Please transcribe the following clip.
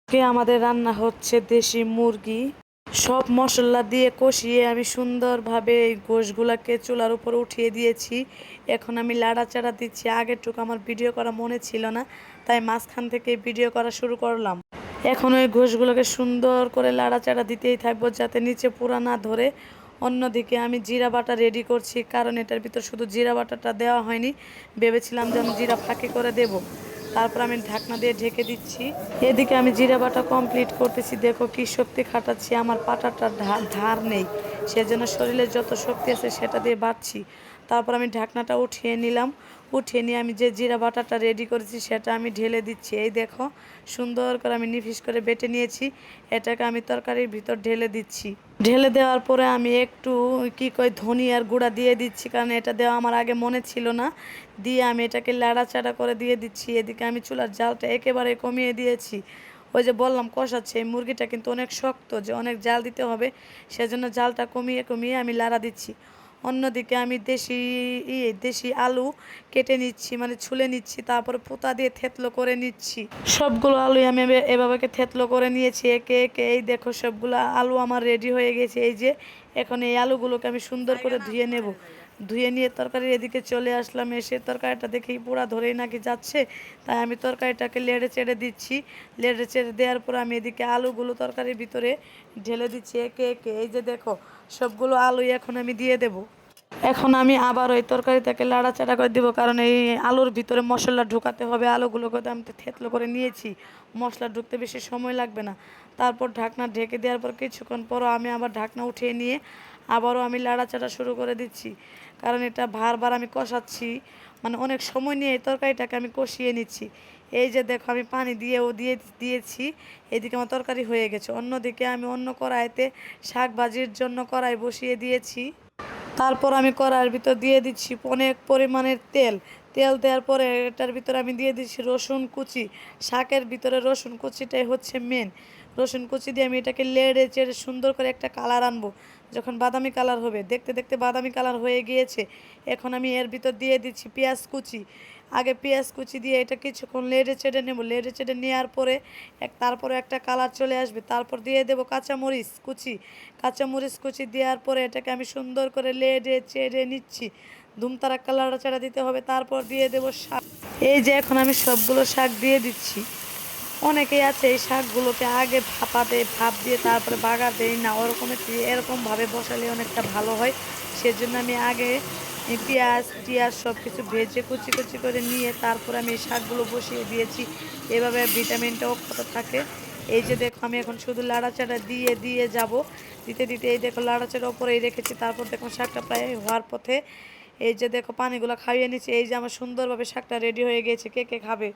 আমাদের রান্না হচ্ছে দেশি মুরগি। সব মশলা দিয়ে কষিয়ে আমি সুন্দরভাবে এই গোশগুলাকে চুলার উপর উঠিয়ে দিয়েছি। এখন আমি লাড়াচাড়া দিচ্ছি। আগেরটুকু আমার ভিডিও করা মনে ছিল না, তাই মাঝখান থেকে ভিডিও করা শুরু করলাম। এখন ওই গোশগুলোকে সুন্দর করে লাড়াচাড়া দিতেই থাকবো যাতে নিচে পুরা না ধরে। অন্যদিকে আমি জিরা বাটা রেডি করছি, কারণ এটার ভিতর শুধু জিরা বাটাটা দেওয়া হয়নি, ভেবেছিলাম যে আমি জিরা ফাঁকি করে দেব। তারপর আমি ঢাকনা দিয়ে ঢেকে দিচ্ছি। এদিকে আমি জিরা বাটা কমপ্লিট করতেছি। দেখো কি শক্তি খাটাচ্ছি, আমার পাটাটা ধার নেই, সেজন্য শরীরের যত শক্তি আছে সেটা দিয়ে বাটছি। তারপর আমি ঢাকনাটা উঠিয়ে নিলাম। উঠিয়ে নিয়ে আমি যে জিরা বাটাটা রেডি করেছি সেটা আমি ঢেলে দিচ্ছি। এই দেখো সুন্দর করে আমি নিফিস করে বেটে নিয়েছি, এটাকে আমি তরকারির ভিতর ঢেলে দিচ্ছি। ঢেলে দেওয়ার পরে আমি একটু ধনিয়ার গুঁড়া দিয়ে দিচ্ছি, কারণ এটা দেওয়া আমার আগে মনে ছিল না। দিয়ে আমি এটাকে লাড়াচাড়া করে দিয়ে দিচ্ছি। এদিকে আমি চুলার জালটা একেবারে কমিয়ে দিয়েছি। ওই যে বললাম কষাচ্ছে, এই মুরগিটা কিন্তু অনেক শক্ত, যে অনেক জাল দিতে হবে, সেজন্য জালটা কমিয়ে কমিয়ে আমি লাড়া দিচ্ছি। অন্যদিকে আমি দেশি আলু কেটে নিচ্ছি, মানে ছুলে নিচ্ছি, তারপরে পোতা দিয়ে থেতলো করে নিচ্ছি। সবগুলো আলু আমি এভাবে থেতলো করে নিয়েছি একে একে। এই দেখো সবগুলো আলু আমার রেডি হয়ে গেছে। এই যে এখন এই আলুগুলোকে আমি সুন্দর করে ধুয়ে নেব। ধুয়ে নিয়ে তরকারির এদিকে চলে আসলাম। এসে তরকারিটা দেখেই পুরা ধরেই নাকি যাচ্ছে, তাই আমি তরকারিটাকে লেড়ে চেড়ে দিচ্ছি। লেড়ে চেড়ে দেওয়ার পর আমি এদিকে আলুগুলো তরকারির ভিতরে ঢেলে দিচ্ছি একে একে। এই যে দেখো সবগুলো আলুই এখন আমি দিয়ে দেব। এখন আমি আবার ওই তরকারিটাকে লাড়াচাড়া করে দেবো, কারণ এই আলুর ভিতরে মশলা ঢুকাতে হবে। আলুগুলোকে তো আমি থেতলো করে নিয়েছি, মশলা ঢুকতে বেশি সময় লাগবে না। তারপর ঢাকনা ঢেকে দেওয়ার পর কিছুক্ষণ পরও আমি আবার ঢাকনা উঠিয়ে নিয়ে আবারও আমি লাড়াচাড়া শুরু করে দিচ্ছি, কারণ এটা বারবার আমি কষাচ্ছি, মানে অনেক সময় নিয়ে এই তরকারিটাকে আমি কষিয়ে নিচ্ছি। এই যে দেখো আমি পানি দিয়েছি। এদিকে আমার তরকারি হয়ে গেছে। অন্যদিকে আমি অন্য কড়াইতে শাক ভাজির জন্য কড়াই বসিয়ে দিয়েছি। তারপর আমি কড়াইয়ের ভিতর দিয়ে দিচ্ছি অনেক পরিমাণের তেল। তেল দেওয়ার পরে এটার ভিতরে আমি দিয়ে দিচ্ছি রসুন কুচি। শাকের ভিতরে রসুন কুচিটাই হচ্ছে মেন। রসুন কুচি দিয়ে আমি এটাকে লেড়ে চেড়ে সুন্দর করে একটা কালার আনবো। যখন বাদামি কালার হবে, দেখতে দেখতে বাদামি কালার হয়ে গিয়েছে, এখন আমি এর ভিতর দিয়ে দিচ্ছি পেঁয়াজ কুচি। আগে পেঁয়াজ কুচি দিয়ে এটা কিছুক্ষণ লেড়ে চেড়ে নেব। লেড়ে চেড়ে নেওয়ার পরে তারপরে একটা কালার চলে আসবে, তারপর দিয়ে দেবো কাঁচামরিচ কুচি। কাঁচামরিচ কুচি দেওয়ার পরে এটাকে আমি সুন্দর করে লেড়ে চেড়ে নিচ্ছি। ধুমতারা কালাড়াচাড়া দিতে হবে। তারপর দিয়ে দেবো শাক। এই যে এখন আমি সবগুলো শাক দিয়ে দিচ্ছি। অনেকেই আছে এই শাকগুলোকে আগে ভাপ দিয়ে তারপরে বাগার দেয় না, ওরকম এরকমভাবে বসালে অনেকটা ভালো হয়। সেজন্য আমি আগে পেঁয়াজ টিয়াজ সব কিছু ভেজে কুচি কুচি করে নিয়ে তারপর আমি এই শাকগুলো বসিয়ে দিয়েছি। এভাবে ভিটামিনটাও কত থাকে। এই যে দেখো আমি এখন শুধু লাড়াচাড়া দিয়ে দিয়ে যাব, দিতে দিতে এই দেখো লাড়াচাড়া ওপরেই রেখেছি। তারপর দেখো শাকটা প্রায় হওয়ার পথে। এই যে দেখো পানিগুলো খাইয়ে নিচ্ছি। এই যে আমার সুন্দরভাবে শাকটা রেডি হয়ে গেছে। কে কে খাবে?